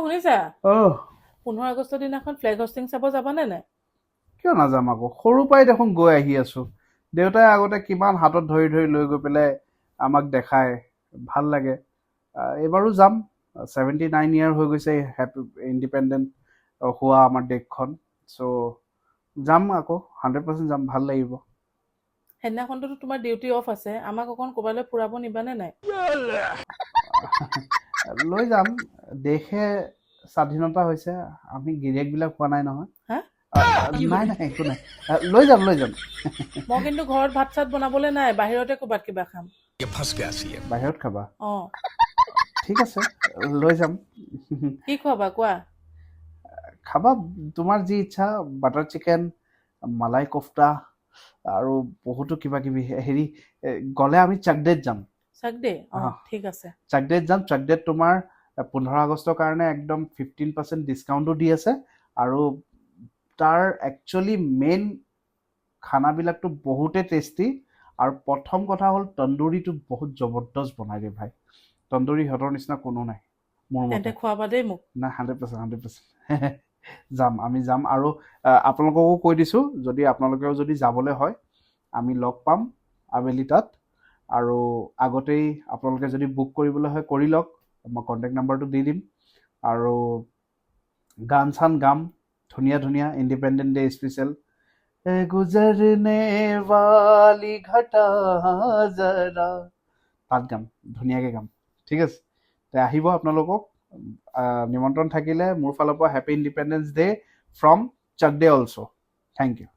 শুনিছা অহ 15 আগষ্টৰ দিনাখন ফ্লেগ হোষ্টিং চাব যাবানে নাই কিয় নাযাম আকৌ সৰুৰ পৰাই দেখোন গৈ আহি আছো দেউতাই আগতে কিমান হাতত ধৰি ধৰি লৈ গৈ পেলাই আমাক দেখায় ভাল লাগে এইবাৰো যাম 79 ইয়াৰ হৈ গৈছে হেপী ইণ্ডিপেণ্ডেণ্ট হোৱা আমাৰ দেশখন চ' যাম আকৌ 100% যাম ভাল লাগিব সেইদিনাখনতো তোমাৰ ডিউটি অফ আছে আমাক অকণ ক'বালৈ ফুৰাব নিবানে নাই লৈ যাম দেশে স্বাধীনতা হৈছে আমি গিৰিয়েকবিলাক হোৱা নাই নহয় হা নাই নাই একো নাই লৈ যাম মই কিন্তু ঘৰত ভাত চাত বনাবলৈ নাই বাহিৰতে ক'বাত কিবা খাম বাহিৰত খাবা অ ঠিক আছে লৈ যাম কি খোৱাবা কোৱা খাবা তোমাৰ যি ইচ্ছা বাটাৰ চিকেন মালাই কোফতা আৰু বহুতো কিবা কিবি হেৰি গ'লে আমি চাকডেত যাম চাক দে আহ, ঠিক আছে চাকডেত যাম চাকডেত তোমাৰ 15 আগষ্টৰ কাৰণে একদম 15% ডিছকাউণ্টো দি আছে আৰু তাৰ একচুৱেলি মেইন খানাবিলাকতো বহুতেই টেষ্টি আৰু প্ৰথম কথা হ'ল তন্দুৰীটো বহুত জবৰদস্ত বনাই দিয়ে ভাই তন্দুৰী সিহঁতৰ নিচিনা কোনো নাই মোৰ মতে তেন্তে খোৱাবা দেই মোক নাই 100% যাম আমি যাম আৰু আপোনালোককো কৈ দিছোঁ যদি আপোনালোকেও যদি যাবলৈ হয় আমি লগ পাম আবেলি তাত আৰু আগতেই আপোনালোকে যদি বুক কৰিবলৈ হয় কৰি লওক মই কণ্টেক্ট নাম্বাৰটো দি দিম আৰু গান চান গাম ধুনীয়া ধুনীয়া ইণ্ডিপেণ্ডেণ্ট ডে স্পেচিয়েল গুজৰনে वाली ঘটা জৰা তাত গাম ধুনীয়াকৈ গাম ঠিক আছে তে আহিব আপোনালোকক নিমন্ত্ৰণ থাকিলে মোৰ ফালৰ পৰা হেপী ইণ্ডিপেণ্ডেন্স ডে ফ্ৰম চাকডে অলছ' থেংক ইউ